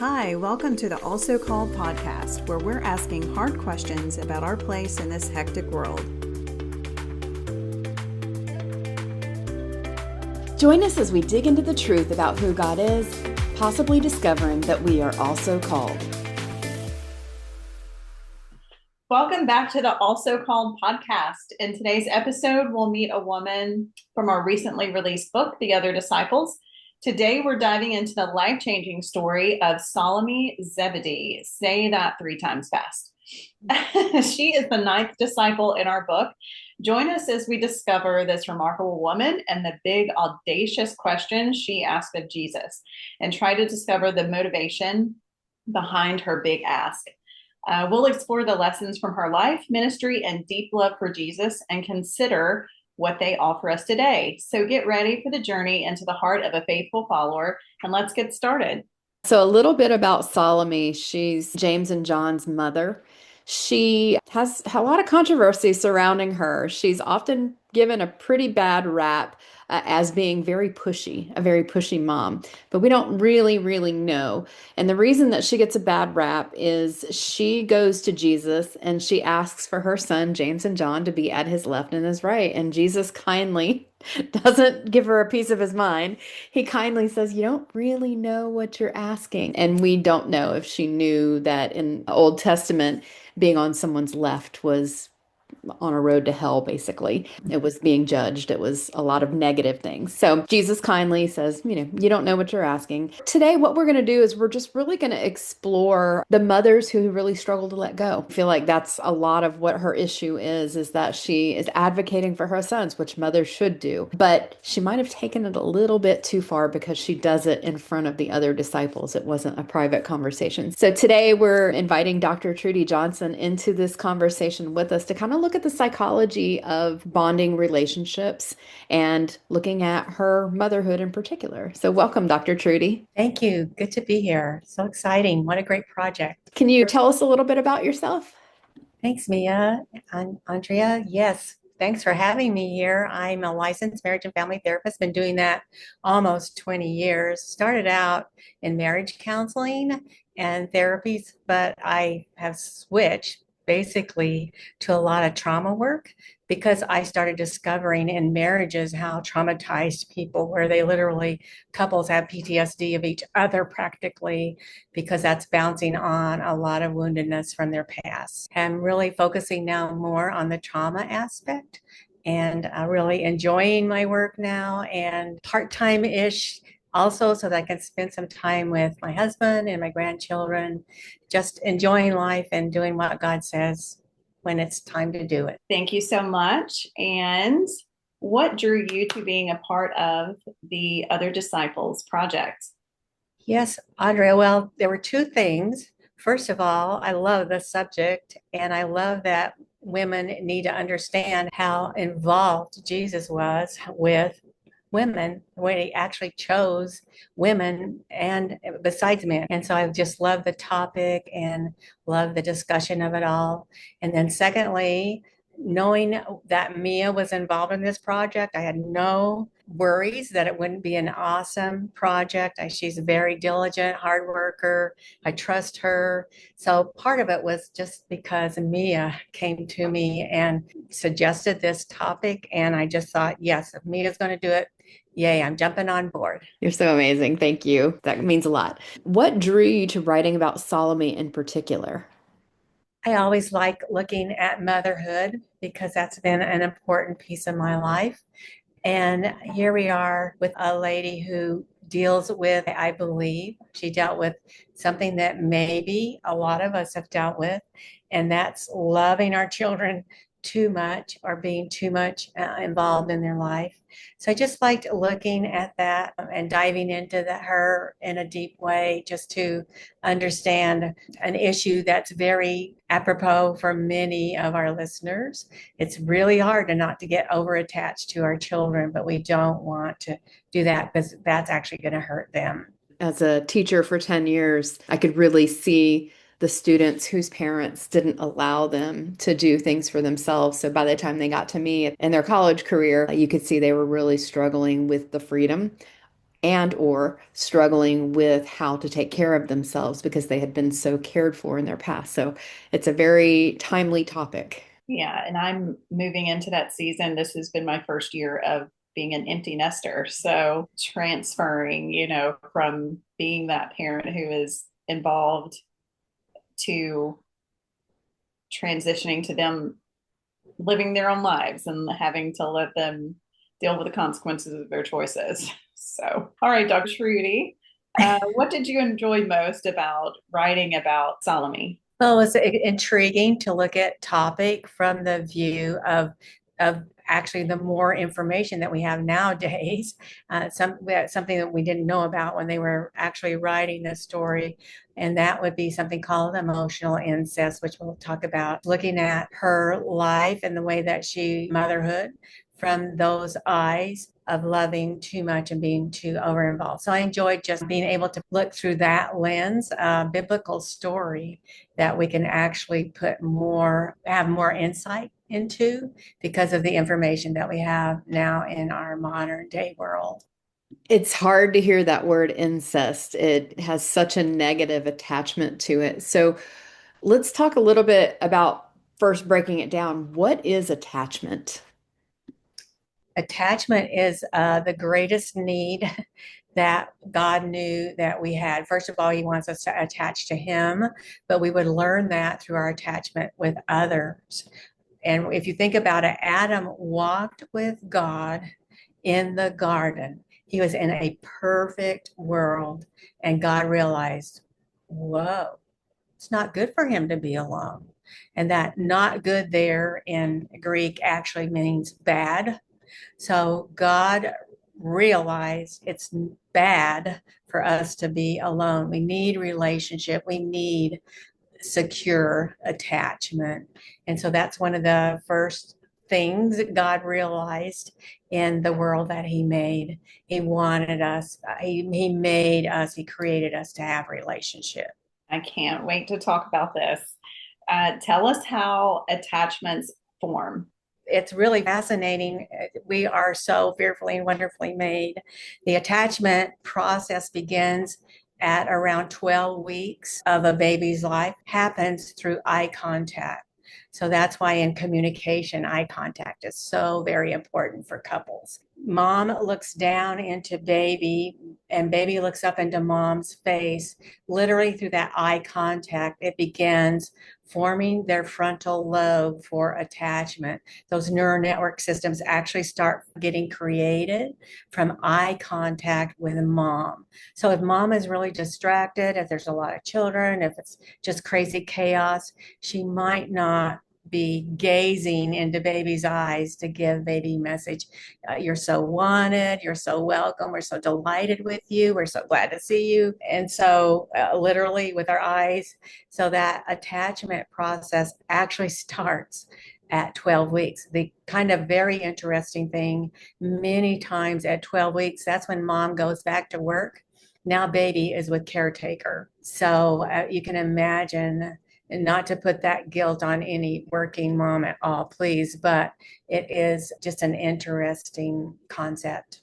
Hi, welcome to the Also Called podcast, where we're asking hard questions about our place in this hectic world. Join us as we dig into the truth about who God is, possibly discovering that we are also called. Welcome back to the Also Called podcast. In today's episode, we'll meet a woman from our recently released book, The Other Disciples. Today, we're diving into the life-changing story of Salome Zebedee. Say that 3 times fast. She is the 9th disciple in our book. Join us as we discover this remarkable woman and the big, audacious questions she asked of Jesus, and try to discover the motivation behind her big ask. We'll explore the lessons from her life, ministry, and deep love for Jesus, and consider what they offer us today. So get ready for the journey into the heart of a faithful follower, and let's get started. So a little bit about Salome. She's James and John's mother. She has a lot of controversy surrounding her. She's often given a pretty bad rap as being a very pushy mom, but we don't really know. And the reason that she gets a bad rap is she goes to Jesus and she asks for her son, James and John, to be at his left and his right. And Jesus kindly doesn't give her a piece of his mind. He kindly says, "You don't really know what you're asking." And we don't know if she knew that in the Old Testament, being on someone's left was on a road to hell, basically. It was being judged. It was a lot of negative things. So Jesus kindly says, you don't know what you're asking. Today, what we're going to do is we're just really going to explore the mothers who really struggle to let go. I feel like that's a lot of what her issue is that she is advocating for her sons, which mothers should do. But she might have taken it a little bit too far because she does it in front of the other disciples. It wasn't a private conversation. So today we're inviting Dr. Trudy Johnson into this conversation with us to kind of look at the psychology of bonding relationships and looking at her motherhood in particular. So welcome, Dr. Trudy. Thank you. Good to be here. So exciting. What a great project. Can you tell us a little bit about yourself? Thanks, Mia and Andrea. Yes, thanks for having me here. I'm a licensed marriage and family therapist. Been doing that almost 20 years. Started out in marriage counseling and therapies, but I have switched basically to a lot of trauma work because I started discovering in marriages how traumatized people where they literally couples have PTSD of each other practically because that's bouncing on a lot of woundedness from their past. I'm really focusing now more on the trauma aspect and really enjoying my work now and part-time-ish also so that I can spend some time with my husband and my grandchildren, just enjoying life and doing what God says when it's time to do it. Thank you so much. And what drew you to being a part of the Other Disciples project? Yes, Andrea, well, there were 2 things. First of all, I love the subject, and I love that women need to understand how involved Jesus was with women, when he actually chose women and besides men. And so I just love the topic and love the discussion of it all. And then secondly, knowing that Mia was involved in this project, I had no worries that it wouldn't be an awesome project. She's a very diligent, hard worker. I trust her. So part of it was just because Mia came to me and suggested this topic. And I just thought, yes, if Mia's going to do it, yay, I'm jumping on board. You're so amazing. Thank you. That means a lot. What drew you to writing about Salome in particular? I always like looking at motherhood because that's been an important piece of my life. And here we are with a lady who deals with, I believe, she dealt with something that maybe a lot of us have dealt with, and that's loving our children too much or being too much involved in their life. So I just liked looking at that and diving into her in a deep way just to understand an issue that's very apropos for many of our listeners. It's really hard to not to get over attached to our children, but we don't want to do that because that's actually going to hurt them. As a teacher for 10 years, I could really see the students whose parents didn't allow them to do things for themselves. So by the time they got to me in their college career, you could see they were really struggling with the freedom and or struggling with how to take care of themselves because they had been so cared for in their past. So it's a very timely topic. Yeah, and I'm moving into that season. This has been my first year of being an empty nester. So transferring, from being that parent who is involved to transitioning to them living their own lives and having to let them deal with the consequences of their choices. So, all right, Dr. Trudy, what did you enjoy most about writing about Salome? Well, it's intriguing to look at topic from the view of actually the more information that we have nowadays. Something that we didn't know about when they were actually writing the story, and that would be something called emotional incest, which we'll talk about. Looking at her life and the way that she motherhood from those eyes of loving too much and being too over involved. So I enjoyed just being able to look through that lens, biblical story that we can actually have more insight into because of the information that we have now in our modern day world. It's hard to hear that word incest. It has such a negative attachment to it. So let's talk a little bit about first breaking it down. What is attachment? Attachment is the greatest need that God knew that we had. First of all, He wants us to attach to Him, but we would learn that through our attachment with others. And if you think about it, Adam walked with God in the garden. He was in a perfect world, and God realized, whoa, it's not good for him to be alone. And that not good there in Greek actually means bad. So God realized it's bad for us to be alone. We need relationship. We need secure attachment. And so that's one of the first things that God realized in the world that He made. He wanted us, He made us, He created us to have relationship. I can't wait to talk about this. Tell us how attachments form. It's really fascinating. We are so fearfully and wonderfully made. The attachment process begins at around 12 weeks of a baby's life, happens through eye contact. So that's why in communication, eye contact is so very important for couples. Mom looks down into baby, and baby looks up into mom's face. Literally through that eye contact, it begins forming their frontal lobe for attachment. Those neural network systems actually start getting created from eye contact with mom. So if mom is really distracted, if there's a lot of children, if it's just crazy chaos, she might not be gazing into baby's eyes to give baby message. You're so wanted. You're so welcome. We're so delighted with you. We're so glad to see you. And so literally with our eyes. So that attachment process actually starts at 12 weeks. The kind of very interesting thing, many times at 12 weeks, that's when mom goes back to work. Now baby is with caretaker. So you can imagine, and not to put that guilt on any working mom at all, please, but it is just an interesting concept.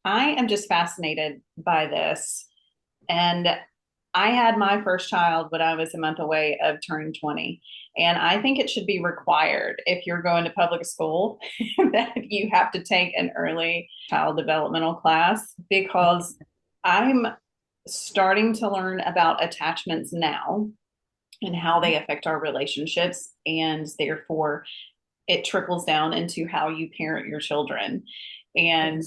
I am just fascinated by this. And I had my first child when I was a month away of turning 20. And I think it should be required if you're going to public school that you have to take an early child developmental class, because I'm starting to learn about attachments now and how they affect our relationships. And therefore, it trickles down into how you parent your children. And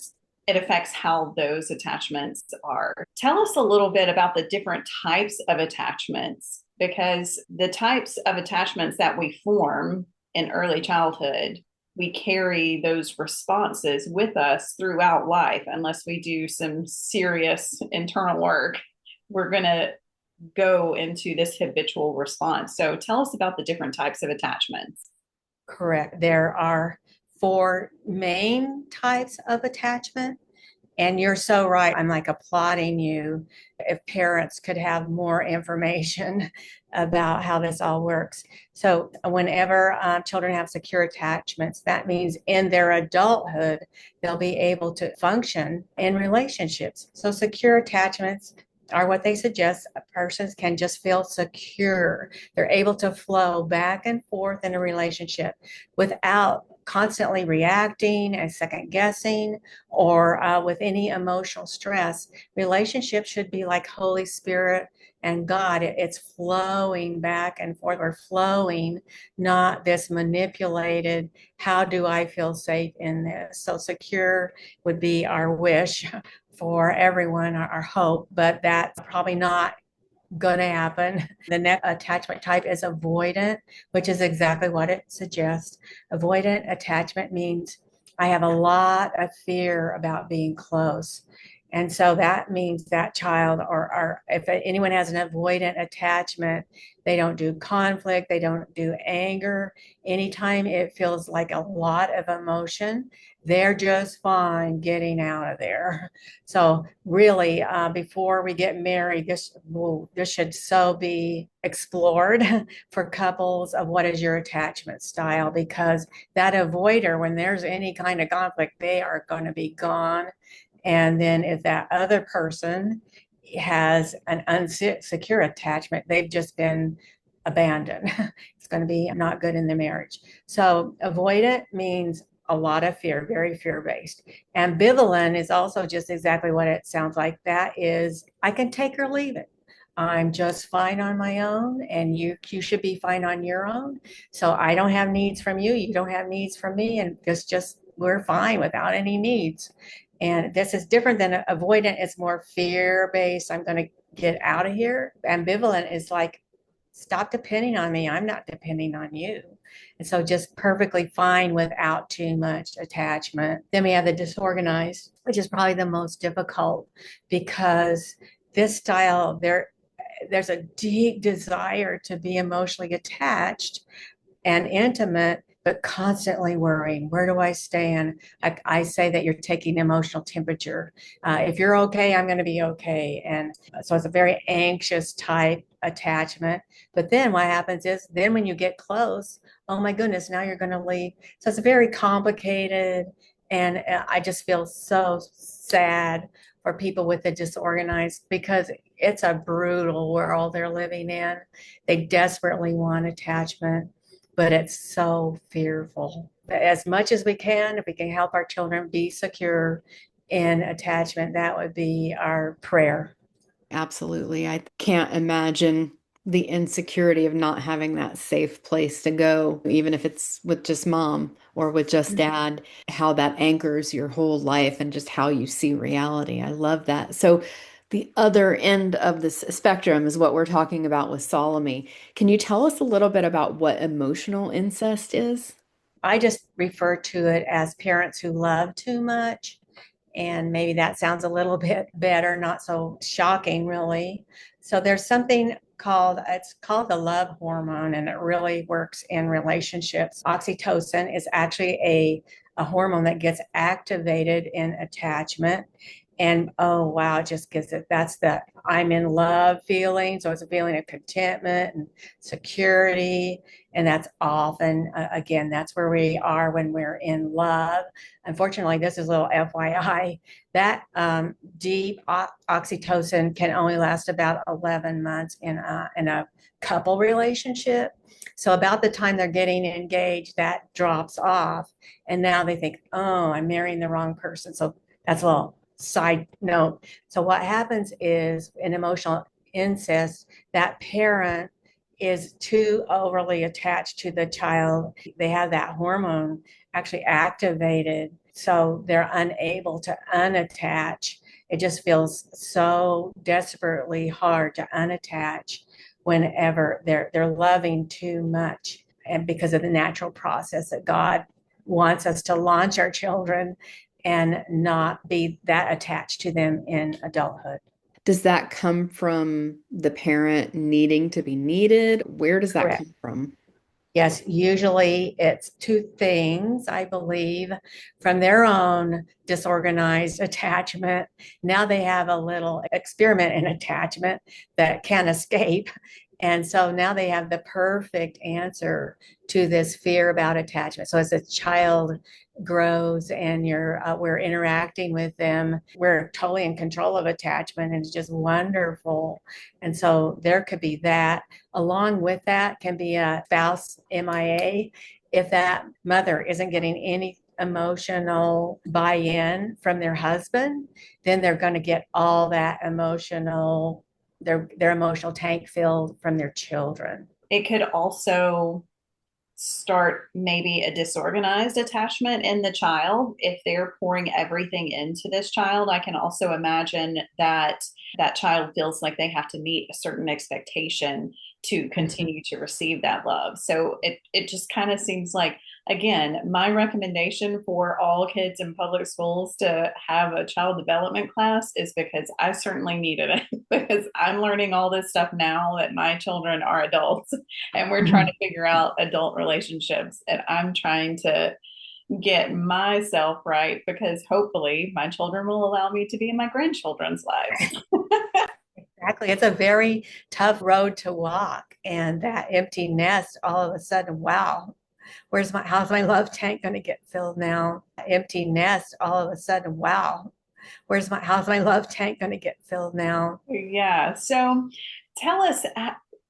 it affects how those attachments are. Tell us a little bit about the different types of attachments, because the types of attachments that we form in early childhood, we carry those responses with us throughout life. Unless we do some serious internal work, we're going to go into this habitual response. So tell us about the different types of attachments. Correct. There are 4 main types of attachment. And you're so right. I'm like applauding you. If parents could have more information about how this all works. So, whenever children have secure attachments, that means in their adulthood, they'll be able to function in relationships. So, secure attachments are what they suggest. Persons can just feel secure. They're able to flow back and forth in a relationship without constantly reacting and second guessing or with any emotional stress. Relationships should be like Holy Spirit and God. It's flowing back and forth. We're flowing, not this manipulated, how do I feel safe in this? So secure would be our wish for everyone, our hope, but that's probably not going to happen. The next attachment type is avoidant, which is exactly what it suggests. Avoidant attachment means I have a lot of fear about being close. And so that means that child, or if anyone has an avoidant attachment, they don't do conflict, they don't do anger. Anytime it feels like a lot of emotion, they're just fine getting out of there. So really, before we get married, this should so be explored for couples of what is your attachment style, because that avoider, when there's any kind of conflict, they are going to be gone. And then if that other person has an unsecure attachment, they've just been abandoned. It's going to be not good in the marriage. So avoidant means a lot of fear, very fear-based. Ambivalent is also just exactly what it sounds like. That is, I can take or leave it. I'm just fine on my own, and you should be fine on your own. So I don't have needs from you, you don't have needs from me, and just we're fine without any needs. And this is different than avoidant. It's more fear-based. I'm going to get out of here. Ambivalent is like, stop depending on me. I'm not depending on you. And so just perfectly fine without too much attachment. Then we have the disorganized, which is probably the most difficult, because this style, there's a deep desire to be emotionally attached and intimate, but constantly worrying, where do I stand? I say that you're taking emotional temperature. If you're okay, I'm going to be okay. And so it's a very anxious type attachment. But then what happens is, then when you get close, oh my goodness, now you're going to leave. So it's very complicated. And I just feel so sad for people with the disorganized, because it's a brutal world they're living in. They desperately want attachment, but it's so fearful. As much as we can, if we can help our children be secure in attachment, that would be our prayer. Absolutely. I can't imagine the insecurity of not having that safe place to go, even if it's with just mom or with just dad, how that anchors your whole life and just how you see reality. I love that. So, the other end of this spectrum is what we're talking about with Salome. Can you tell us a little bit about what emotional incest is? I just refer to it as parents who love too much. And maybe that sounds a little bit better, not so shocking, really. So there's something it's called the love hormone, and it really works in relationships. Oxytocin is actually a hormone that gets activated in attachment. And oh wow, it just gives it, that's the I'm in love feeling. So it's a feeling of contentment and security. And that's often, again, that's where we are when we're in love. Unfortunately, this is a little FYI, that deep oxytocin can only last about 11 months in a couple relationship. So about the time they're getting engaged, that drops off. And now they think, oh, I'm marrying the wrong person. So that's a little side note. So what happens is, in emotional incest, that parent is too overly attached to the child. They have that hormone actually activated, so they're unable to unattach. It just feels so desperately hard to unattach whenever they're loving too much, and because of the natural process that God wants us to launch our children and not be that attached to them in adulthood. Does that come from the parent needing to be needed? Where does that Correct. come from? Yes, usually it's two things, I believe, from their own disorganized attachment. Now they have a little experiment in attachment that can't escape. And so now they have the perfect answer to this fear about attachment. So as a child grows and we're interacting with them, we're totally in control of attachment, and it's just wonderful. And so there could be that. Along with that can be a spouse MIA. If that mother isn't getting any emotional buy-in from their husband, then they're going to get all that their emotional tank filled from their children. It could also start maybe a disorganized attachment in the child if they're pouring everything into this child. I can also imagine that that child feels like they have to meet a certain expectation to continue to receive that love. So it just kind of seems like, again, my recommendation for all kids in public schools to have a child development class is because I certainly needed it because I'm learning all this stuff now that my children are adults and we're trying to figure out adult relationships, and I'm trying to get myself right because hopefully my children will allow me to be in my grandchildren's lives. Exactly. It's a very tough road to walk. And that empty nest, all of a sudden, wow, how's my love tank going to get filled now? Empty nest, all of a sudden, wow, how's my love tank going to get filled now? Yeah. So tell us,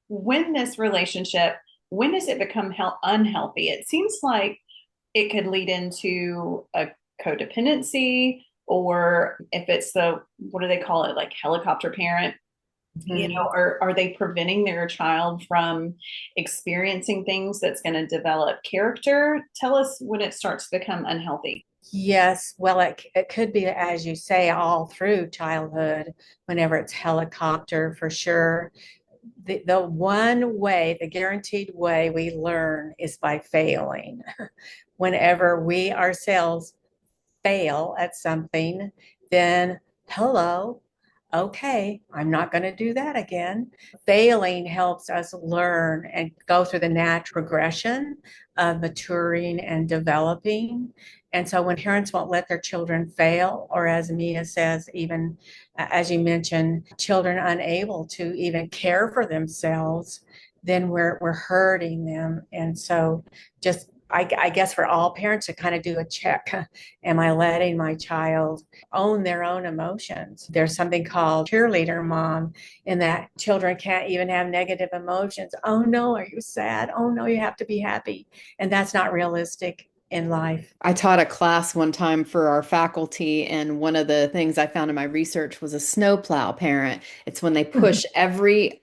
when this relationship, when does it become unhealthy? It seems like it could lead into a codependency, or if it's what do they call it? Like helicopter parent, Mhm. are they preventing their child from experiencing things that's going to develop character? Tell us when it starts to become unhealthy. Yes, well, it could be, as you say, all through childhood, whenever it's helicopter for sure. The one way, the guaranteed way we learn is by failing. Whenever we ourselves fail at something, then hello, okay, I'm not going to do that again. Failing helps us learn and go through the natural progression of maturing and developing. And so when parents won't let their children fail, or as Mia says, even as you mentioned, children unable to even care for themselves, then we're hurting them. And so just I guess for all parents to kind of do a check. Am I letting my child own their own emotions? There's something called cheerleader mom, in that children can't even have negative emotions. Oh no, are you sad? Oh no, you have to be happy. And that's not realistic in life. I taught a class one time for our faculty, and one of the things I found in my research was a snowplow parent. It's when they push every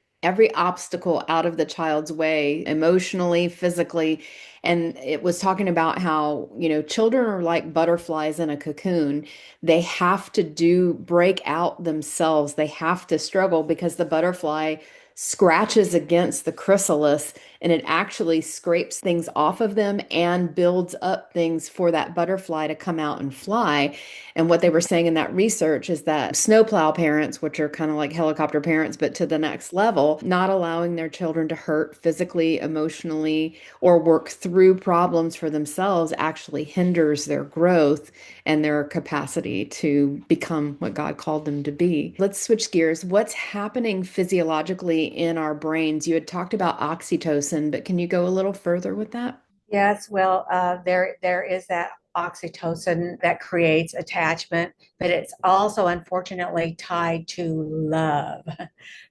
obstacle out of the child's way, emotionally, physically. And it was talking about how, children are like butterflies in a cocoon. They have to break out themselves. They have to struggle because the butterfly scratches against the chrysalis and it actually scrapes things off of them and builds up things for that butterfly to come out and fly. And what they were saying in that research is that snowplow parents, which are kind of like helicopter parents, but to the next level, not allowing their children to hurt physically, emotionally, or work through problems for themselves actually hinders their growth and their capacity to become what God called them to be. Let's switch gears. What's happening physiologically in our brains? You had talked about oxytocin, but can you go a little further with that? Yes, well, there is that oxytocin that creates attachment, but it's also unfortunately tied to love.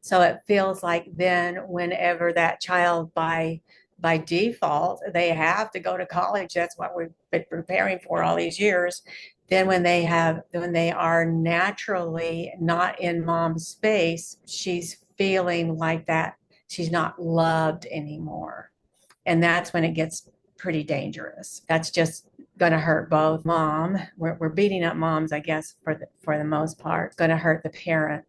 So it feels like then whenever that child by default, they have to go to college. That's what we've been preparing for all these years. Then when they are naturally not in mom's space, she's feeling like that she's not loved anymore. And that's when it gets pretty dangerous. That's just going to hurt both mom. We're beating up moms, I guess, for the most part. It's going to hurt the parent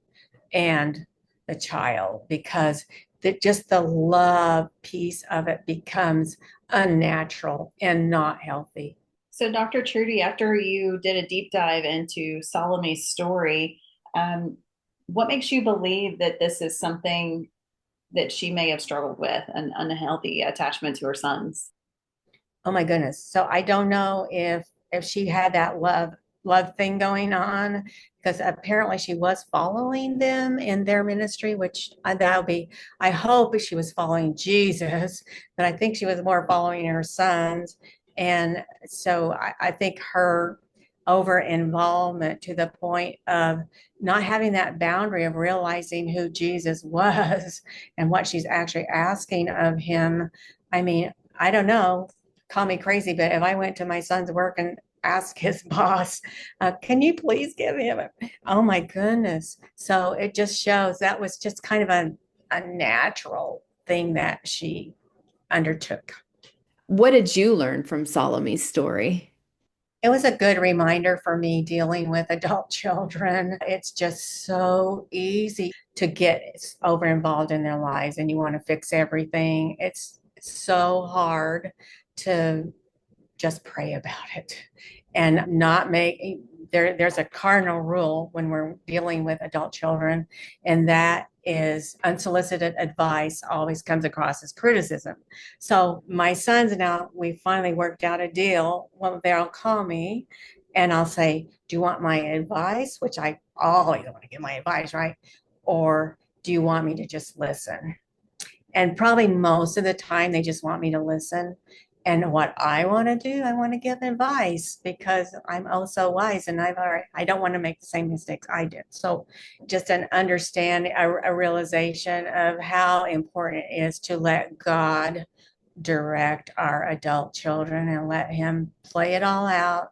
and the child because just the love piece of it becomes unnatural and not healthy. So, Dr. Trudy, after you did a deep dive into Salome's story, um, what makes you believe that this is something that she may have struggled with, an unhealthy attachment to her sons? Oh my goodness. So I don't know if she had that love thing going on because apparently she was following them in their ministry, which that'll be, I hope she was following Jesus, but I think she was more following her sons. And so I think her over involvement to the point of not having that boundary of realizing who Jesus was and what she's actually asking of him. I mean, I don't know, call me crazy, but if I went to my son's work and asked his boss, can you please give him oh my goodness. So it just shows that was just kind of a natural thing that she undertook. What did you learn from Salome's story? It was a good reminder for me dealing with adult children. It's just so easy to get over involved in their lives and you want to fix everything. It's so hard to just pray about it and not make there's a cardinal rule when we're dealing with adult children, and that is unsolicited advice always comes across as criticism. So my sons now, we finally worked out a deal. Well, they'll call me and I'll say, do you want my advice? Which I always want to give my advice, right? Or do you want me to just listen? And probably most of the time they just want me to listen. And what I want to do, I want to give advice because I'm oh so wise and I don't want to make the same mistakes I did. So just an understanding, a realization of how important it is to let God direct our adult children and let him play it all out.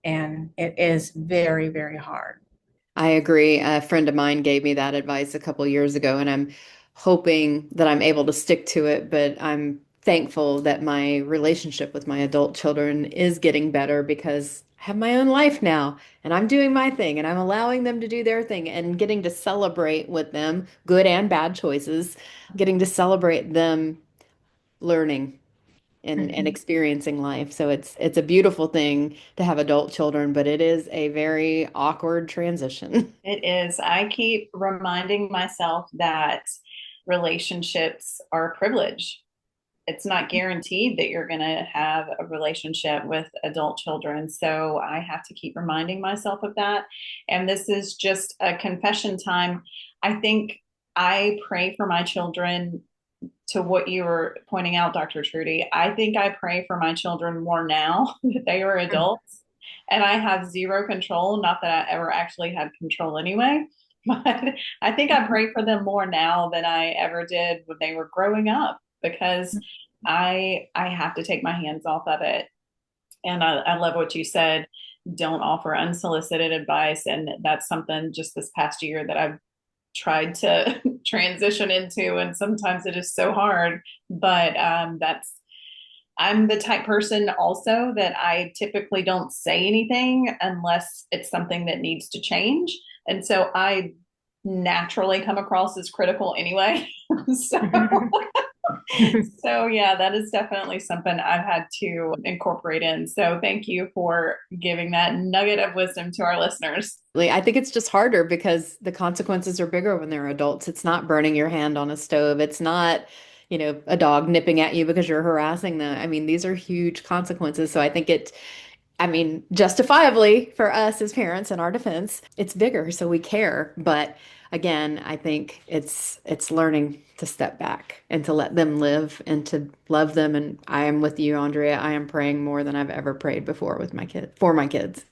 And it is very, very hard. I agree. A friend of mine gave me that advice a couple years ago, and I'm hoping that I'm able to stick to it. But I'm thankful that my relationship with my adult children is getting better because I have my own life now, and I'm doing my thing, and I'm allowing them to do their thing, and getting to celebrate with them good and bad choices, getting to celebrate them learning and Mhm. experiencing life. So it's a beautiful thing to have adult children, but it is a very awkward transition. It is. I keep reminding myself that relationships are a privilege. It's not guaranteed that you're going to have a relationship with adult children. So I have to keep reminding myself of that. And this is just a confession time. I think I pray for my children, to what you were pointing out, Dr. Trudy. I think I pray for my children more now that they are adults and I have zero control. Not that I ever actually had control anyway, but I think I pray for them more now than I ever did when they were growing up because I have to take my hands off of it. And I love what you said. Don't offer unsolicited advice. And that's something just this past year that I've tried to transition into. And sometimes it is so hard, but I'm the type person also that I typically don't say anything unless it's something that needs to change. And so I naturally come across as critical anyway. so so yeah, that is definitely something I've had to incorporate in. So thank you for giving that nugget of wisdom to our listeners. I think it's just harder because the consequences are bigger when they're adults. It's not burning your hand on a stove. It's not, a dog nipping at you because you're harassing them. I mean, these are huge consequences. So I mean, justifiably for us as parents in our defense, it's bigger, so we care. But again, I think it's learning to step back and to let them live and to love them. And I am with you, Andrea. I am praying more than I've ever prayed before with my kid for my kids.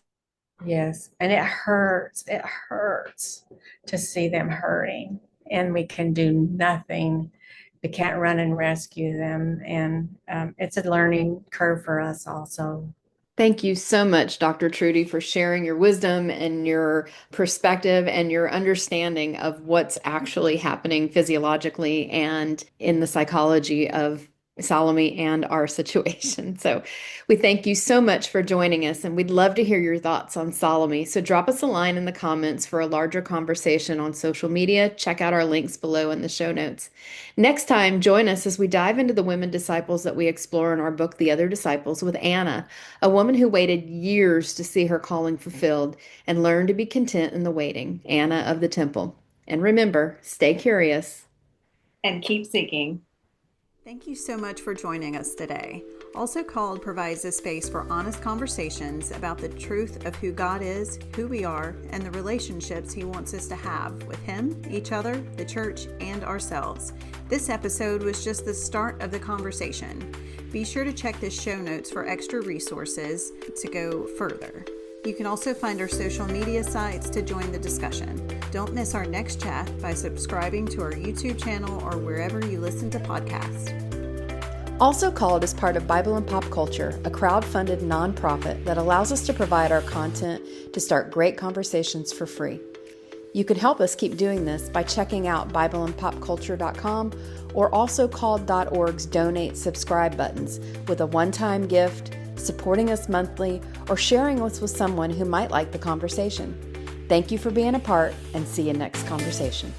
Yes, and it hurts. It hurts to see them hurting, and we can do nothing. We can't run and rescue them, and it's a learning curve for us also. Thank you so much, Dr. Trudy, for sharing your wisdom and your perspective and your understanding of what's actually happening physiologically and in the psychology of Salome and our situation. So we thank you so much for joining us, and we'd love to hear your thoughts on Salome. So drop us a line in the comments for a larger conversation on social media. Check out our links below in the show notes. Next time, join us as we dive into the women disciples that we explore in our book, The Other Disciples, with Anna, a woman who waited years to see her calling fulfilled and learned to be content in the waiting, Anna of the Temple. And remember, stay curious. and keep seeking. Thank you so much for joining us today. Also Called provides a space for honest conversations about the truth of who God is, who we are, and the relationships He wants us to have with Him, each other, the church, and ourselves. This episode was just the start of the conversation. Be sure to check the show notes for extra resources to go further. You can also find our social media sites to join the discussion. Don't miss our next chat by subscribing to our YouTube channel or wherever you listen to podcasts. Also Called is part of Bible and Pop Culture, a crowd-funded nonprofit that allows us to provide our content to start great conversations for free. You can help us keep doing this by checking out BibleandPopCulture.com or AlsoCalled.org's Donate Subscribe buttons with a one-time gift, supporting us monthly, or sharing us with someone who might like the conversation. Thank you for being a part, and see you next conversation.